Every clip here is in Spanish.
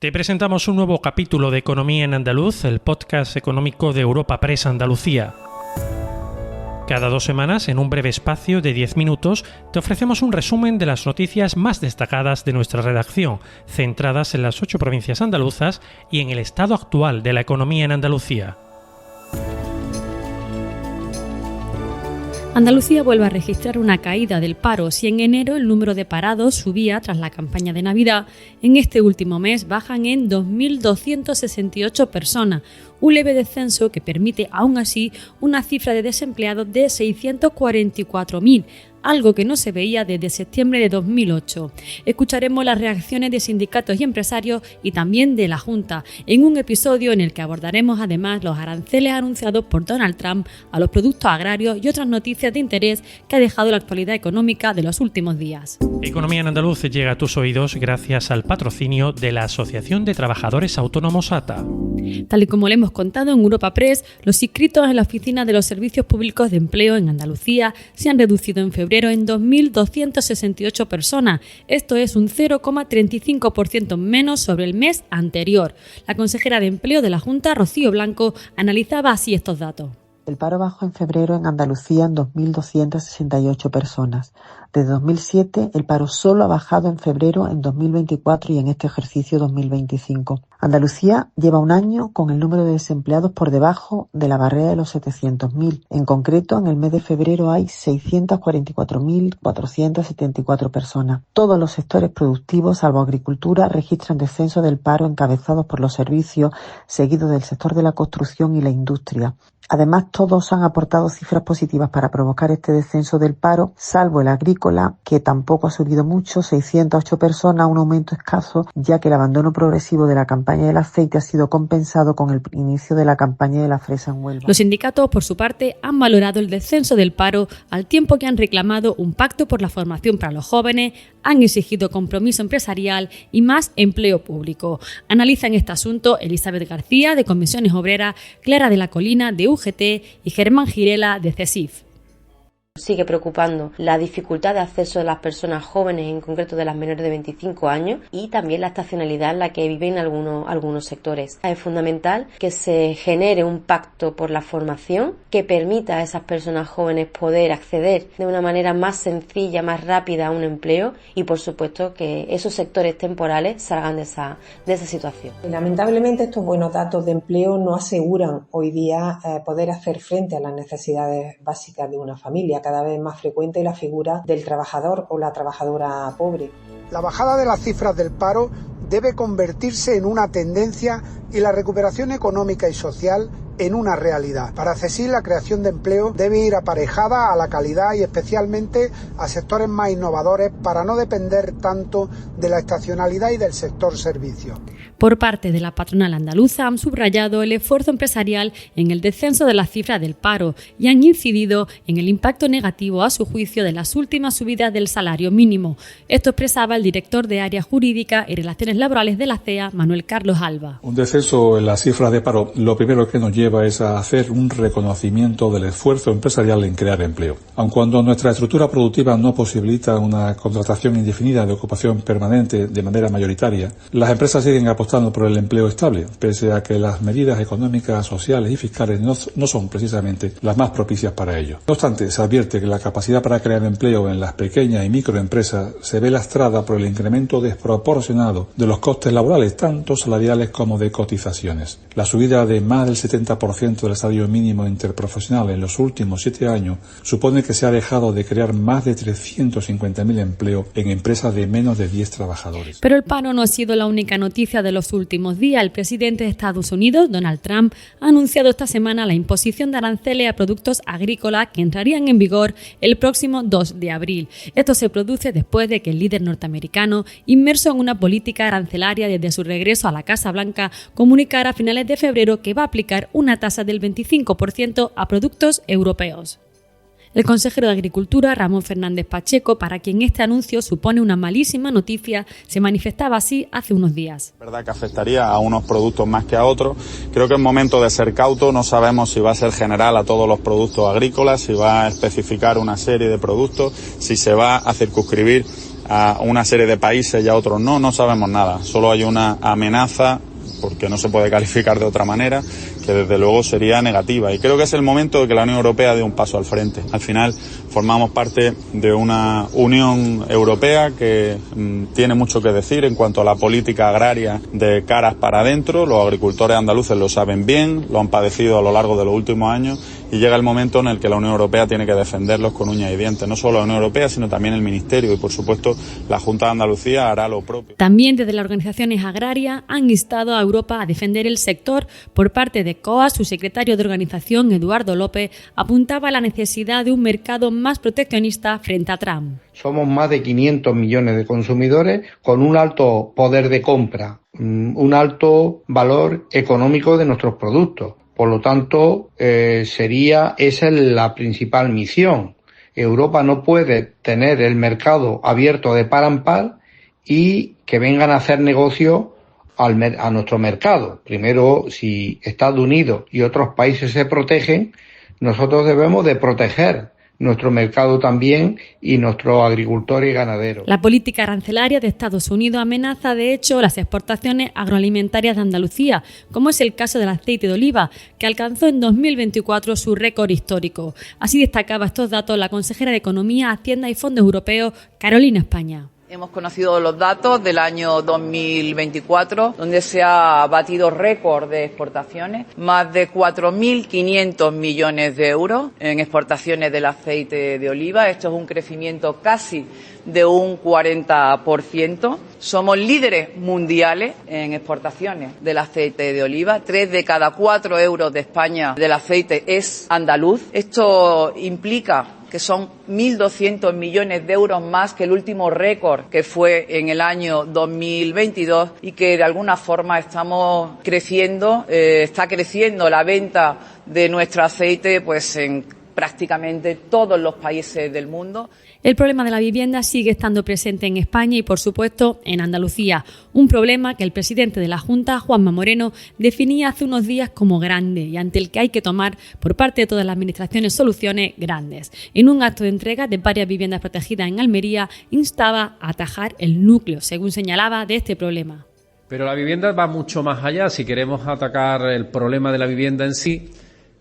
Te presentamos un nuevo capítulo de Economía en Andaluz, el podcast económico de Europa Press Andalucía. Cada 2 semanas, en un breve espacio de 10 minutos, te ofrecemos un resumen de las noticias más destacadas de nuestra redacción, centradas en las 8 provincias andaluzas y en el estado actual de la economía en Andalucía. Andalucía vuelve a registrar una caída del paro. Si en enero el número de parados subía tras la campaña de Navidad, en este último mes bajan en 2.268 personas, un leve descenso que permite aún así una cifra de desempleados de 644.000, algo que no se veía desde septiembre de 2008. Escucharemos las reacciones de sindicatos y empresarios y también de la Junta, en un episodio en el que abordaremos además los aranceles anunciados por Donald Trump a los productos agrarios y otras noticias de interés que ha dejado la actualidad económica de los últimos días. Economía en Andaluz llega a tus oídos gracias al patrocinio de la Asociación de Trabajadores Autónomos ATA. Tal y como le hemos contado en Europa Press, los inscritos en la Oficina de los Servicios Públicos de Empleo en Andalucía se han reducido en febrero en 2.268 personas. Esto es un 0,35% menos sobre el mes anterior. La consejera de Empleo de la Junta, Rocío Blanco, analizaba así estos datos. El paro bajó en febrero en Andalucía en 2.268 personas. Desde 2007, el paro solo ha bajado en febrero en 2024 y en este ejercicio 2025. Andalucía lleva un año con el número de desempleados por debajo de la barrera de los 700.000. En concreto, en el mes de febrero hay 644.474 personas. Todos los sectores productivos, salvo agricultura, registran descenso del paro encabezados por los servicios, seguidos del sector de la construcción y la industria. Además, todos han aportado cifras positivas para provocar este descenso del paro, salvo el agrícola, que tampoco ha subido mucho, 608 personas, un aumento escaso, ya que el abandono progresivo de la campaña del aceite ha sido compensado con el inicio de la campaña de la fresa en Huelva. Los sindicatos, por su parte, han valorado el descenso del paro al tiempo que han reclamado un pacto por la formación para los jóvenes, han exigido compromiso empresarial y más empleo público. Analizan este asunto Elizabeth García, de Comisiones Obreras, Clara de la Colina, de UGT, y Germán Girela, de CESIF. Sigue preocupando la dificultad de acceso de las personas jóvenes, en concreto de las menores de 25 años, y también la estacionalidad en la que viven algunos sectores. Es fundamental que se genere un pacto por la formación que permita a esas personas jóvenes poder acceder de una manera más sencilla, más rápida a un empleo, y por supuesto que esos sectores temporales salgan de esa situación. Lamentablemente, estos buenos datos de empleo no aseguran hoy día poder hacer frente a las necesidades básicas de una familia. Cada vez más frecuente la figura del trabajador o la trabajadora pobre. La bajada de las cifras del paro debe convertirse en una tendencia y la recuperación económica y social en una realidad. Para CESIF, la creación de empleo debe ir aparejada a la calidad y especialmente a sectores más innovadores para no depender tanto de la estacionalidad y del sector servicios. Por parte de la patronal andaluza han subrayado el esfuerzo empresarial en el descenso de las cifras del paro y han incidido en el impacto negativo, a su juicio, de las últimas subidas del salario mínimo. Esto expresaba el director de Área Jurídica y Relaciones Laborales de la CEA, Manuel Carlos Alba. Un descenso en las cifras de paro, lo primero que nos lleva es a hacer un reconocimiento del esfuerzo empresarial en crear empleo. Aun cuando nuestra estructura productiva no posibilita una contratación indefinida de ocupación permanente de manera mayoritaria, las empresas siguen apostando por el empleo estable, pese a que las medidas económicas, sociales y fiscales no son precisamente las más propicias para ello. No obstante, se advierte que la capacidad para crear empleo en las pequeñas y microempresas se ve lastrada por el incremento desproporcionado de los costes laborales, tanto salariales como de cotizaciones. La subida de más del 70% del salario mínimo interprofesional en los últimos 7 años supone que se ha dejado de crear más de 350.000 empleos en empresas de menos de 10 trabajadores. Pero el paro no ha sido la única noticia de los últimos días. El presidente de Estados Unidos, Donald Trump, ha anunciado esta semana la imposición de aranceles a productos agrícolas que entrarían en vigor el próximo 2 de abril. Esto se produce después de que el líder norteamericano, inmerso en una política arancelaria desde su regreso a la Casa Blanca, comunicara a finales de febrero que va a aplicar una tasa del 25% a productos europeos. El consejero de Agricultura, Ramón Fernández Pacheco, para quien este anuncio supone una malísima noticia, se manifestaba así hace unos días. Es verdad que afectaría a unos productos más que a otros. Creo que es momento de ser cauto. No sabemos si va a ser general a todos los productos agrícolas, si va a especificar una serie de productos, si se va a circunscribir a una serie de países y a otros no sabemos nada. Solo hay una amenaza, porque no se puede calificar de otra manera, que desde luego sería negativa. Y creo que es el momento de que la Unión Europea dé un paso al frente. Al final formamos parte de una Unión Europea que tiene mucho que decir en cuanto a la política agraria de caras para adentro. Los agricultores andaluces lo saben bien, lo han padecido a lo largo de los últimos años, y llega el momento en el que la Unión Europea tiene que defenderlos con uñas y dientes. No solo la Unión Europea, sino también el Ministerio, y por supuesto la Junta de Andalucía hará lo propio. También desde las organizaciones agrarias han instado a Europa a defender el sector. Por parte de COA, su secretario de organización, Eduardo López, apuntaba a la necesidad de un mercado más proteccionista frente a Trump. Somos más de 500 millones de consumidores con un alto poder de compra, un alto valor económico de nuestros productos. Por lo tanto, esa es la principal misión. Europa no puede tener el mercado abierto de par en par y que vengan a hacer negocio a nuestro mercado. Primero, si Estados Unidos y otros países se protegen, nosotros debemos de proteger nuestro mercado también y nuestros agricultores y ganaderos. La política arancelaria de Estados Unidos amenaza, de hecho, las exportaciones agroalimentarias de Andalucía, como es el caso del aceite de oliva, que alcanzó en 2024 su récord histórico. Así destacaba estos datos la consejera de Economía, Hacienda y Fondos Europeos, Carolina España. Hemos conocido los datos del año 2024, donde se ha batido récord de exportaciones, más de 4.500 millones de euros en exportaciones del aceite de oliva. Esto es un crecimiento casi de un 40%. Somos líderes mundiales en exportaciones del aceite de oliva. 3 de cada 4 euros de España del aceite es andaluz. Esto implica que son 1.200 millones de euros más que el último récord, que fue en el año 2022, y que de alguna forma estamos creciendo, está creciendo la venta de nuestro aceite pues en prácticamente todos los países del mundo. El problema de la vivienda sigue estando presente en España y, por supuesto, en Andalucía. Un problema que el presidente de la Junta, Juanma Moreno, definía hace unos días como grande y ante el que hay que tomar por parte de todas las administraciones soluciones grandes. En un acto de entrega de varias viviendas protegidas en Almería, instaba a atajar el núcleo, según señalaba, de este problema. Pero la vivienda va mucho más allá. Si queremos atacar el problema de la vivienda en sí,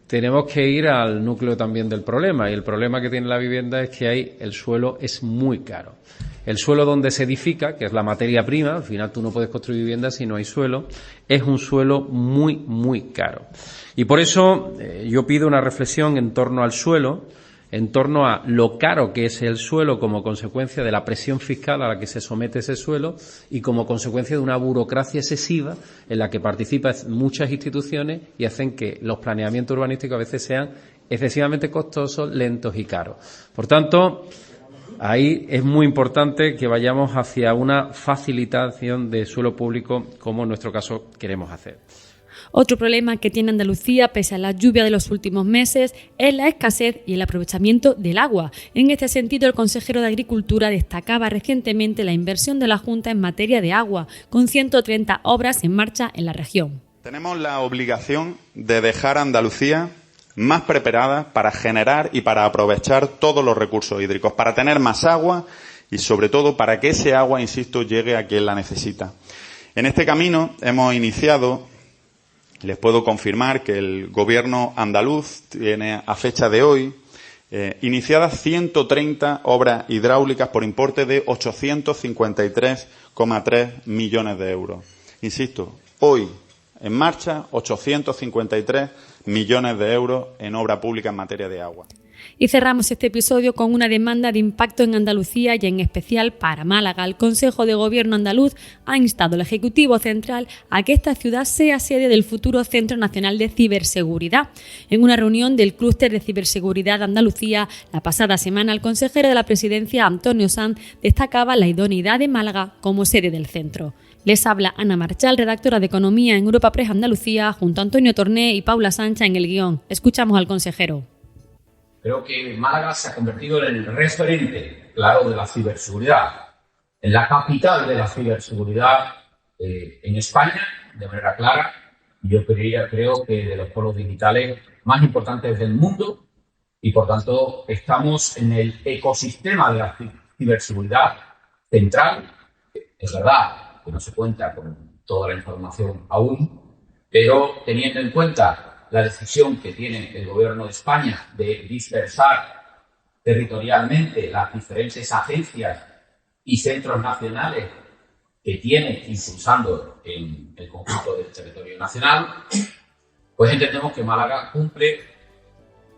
tenemos que ir al núcleo también del problema, y el problema que tiene la vivienda es que el suelo es muy caro. El suelo donde se edifica, que es la materia prima, al final tú no puedes construir viviendas si no hay suelo, es un suelo muy, muy caro. Y por eso yo pido una reflexión en torno al suelo, en torno a lo caro que es el suelo como consecuencia de la presión fiscal a la que se somete ese suelo y como consecuencia de una burocracia excesiva en la que participan muchas instituciones y hacen que los planeamientos urbanísticos a veces sean excesivamente costosos, lentos y caros. Por tanto, ahí es muy importante que vayamos hacia una facilitación de suelo público, como en nuestro caso queremos hacer. Otro problema que tiene Andalucía, pese a la lluvia de los últimos meses, es la escasez y el aprovechamiento del agua. En este sentido, el consejero de Agricultura destacaba recientemente la inversión de la Junta en materia de agua, con 130 obras en marcha en la región. Tenemos la obligación de dejar a Andalucía más preparada para generar y para aprovechar todos los recursos hídricos, para tener más agua y, sobre todo, para que ese agua, insisto, llegue a quien la necesita. En este camino hemos iniciado. Les puedo confirmar que el Gobierno andaluz tiene, a fecha de hoy, iniciadas 130 obras hidráulicas por importe de 853,3 millones de euros. Insisto, hoy en marcha 853 millones de euros en obra pública en materia de agua. Y cerramos este episodio con una demanda de impacto en Andalucía y en especial para Málaga. El Consejo de Gobierno andaluz ha instado al Ejecutivo Central a que esta ciudad sea sede del futuro Centro Nacional de Ciberseguridad. En una reunión del Clúster de Ciberseguridad de Andalucía la pasada semana, el consejero de la Presidencia, Antonio Sanz, destacaba la idoneidad de Málaga como sede del centro. Les habla Ana Marchal, redactora de Economía en Europa Press Andalucía, junto a Antonio Torné y Paula Sancha en el guión. Escuchamos al consejero. Creo que Málaga se ha convertido en el referente, claro, de la ciberseguridad, en la capital de la ciberseguridad en España, de manera clara. Yo creo que de los polos digitales más importantes del mundo, y por tanto estamos en el ecosistema de la ciberseguridad central. Es verdad que no se cuenta con toda la información aún, pero teniendo en cuenta la decisión que tiene el Gobierno de España de dispersar territorialmente las diferentes agencias y centros nacionales que tiene impulsando en el conjunto del territorio nacional, pues entendemos que Málaga cumple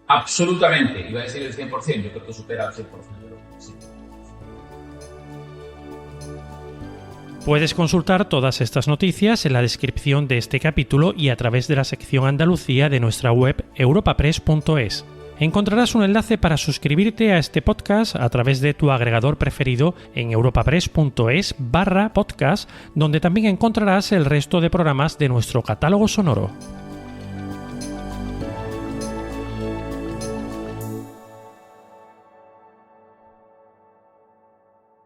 absolutamente, iba a decir el 100%, yo creo que supera el 100% de lo que existe. Puedes consultar todas estas noticias en la descripción de este capítulo y a través de la sección Andalucía de nuestra web europapress.es. Encontrarás un enlace para suscribirte a este podcast a través de tu agregador preferido en europapress.es/podcast, donde también encontrarás el resto de programas de nuestro catálogo sonoro.